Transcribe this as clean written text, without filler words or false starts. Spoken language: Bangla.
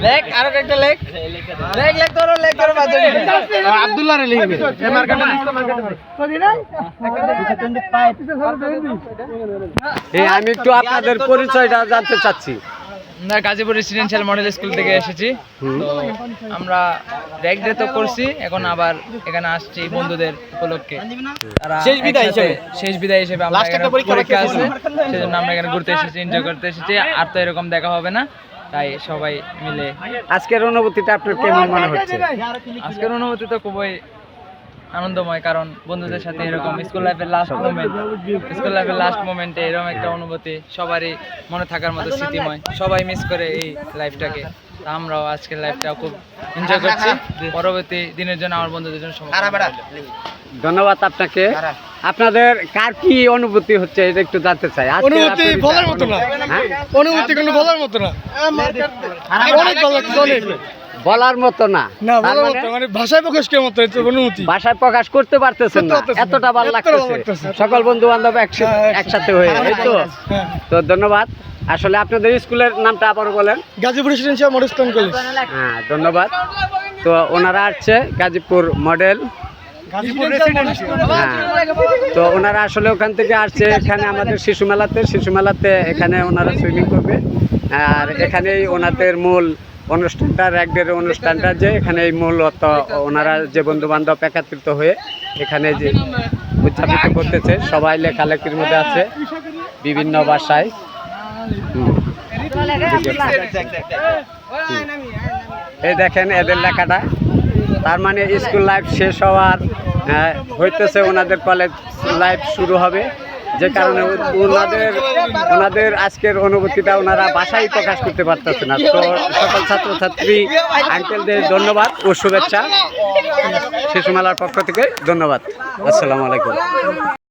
লেখ আরো একটা লেখ লেখ লেখ তোর বাজে আব্দুল্লাহ রে লিখবে এই মার্কেটে আমি একটু আপনাদের পরিচয়টা জানতে চাচ্ছি। আমরা গাজীপুর রেসিডেন্সিয়াল মডেল স্কুল থেকে এসেছি। তো আমরা র্যাক ডে তো করছি, এখন আবার এখানে আসছি বন্ধুদের উপলক্ষে। তারা শেষ বিদায় হিসেবে আমরা এখানে পরীক্ষা আছে, সেজন্য আমরা এখানে ঘুরতে এসেছি, এনজয় করতে এসেছি। আর তো এরকম দেখা হবে না, তাই সবাই মিলে। আজকের অনুভূতিটা আপনার কেমন মনে হচ্ছে? আজকের অনুভূতি তো খুবই আনন্দময়, কারণ বন্ধুদের সাথে এরকম স্কুল লাইফের লাস্ট মোমেন্টে এরকম একটা অনুভূতি সবারই মনে থাকার মতো স্মৃতিময়। সবাই মিস করে এই লাইফটাকে। আমরাও আজকের লাইফটাও খুব এনজয় করছি। পরবর্তী দিনের জন্য আমার বন্ধুদের জন্য ধন্যবাদ আপনাকে। আপনাদের কার কি অনুভূতি হচ্ছে এটা একটু জানতে চাই। অনুভূতি বলার মতো না, অনুভূতি কোনো বলার মতো না, অনেক ভালো লাগছে, বলার মতো না, মানে ভাষায় প্রকাশ করার মতো অনুভূতি, ভাষায় প্রকাশ করতে পারতেছেন না, এতটা ভালো লাগতেছে সকল বন্ধু বান্ধব একসাথে হয়ে। তো তো ধন্যবাদ। আসলে আপনাদের স্কুলের নামটা আবার বলেন। Gazipur residential model school college. হ্যাঁ, ধন্যবাদ। তো ওনারা আসছে গাজীপুর মডেল। হ্যাঁ, তো ওনারা আসলে ওখান থেকে আসছে এখানে আমাদের শিশু মেলাতে এখানে ওনারা সুইমিং করবে। আর এখানেই ওনাদের মূল অনুষ্ঠানটা, র্যাক ডের অনুষ্ঠানটা, যে এখানে মূলত ওনারা যে বন্ধু বান্ধব একত্রিত হয়ে এখানে যে উদযাপিত করতেছে। সবাই লেখালেখির মধ্যে আছে বিভিন্ন ভাষায়। এই দেখেন এদের লেখাটা, তার মানে স্কুল লাইফ শেষ হওয়ার হইতেছে, ওনাদের কলেজ লাইফ শুরু হবে। যে কারণে ওনাদের আজকের অনুভূতিটা ওনারা ভাষায় প্রকাশ করতে পারতেছে না। তো সকল ছাত্রছাত্রী আঙ্কেলদের ধন্যবাদ ও শুভেচ্ছা শিশু মেলার পক্ষ থেকে। ধন্যবাদ। আসসালামু আলাইকুম।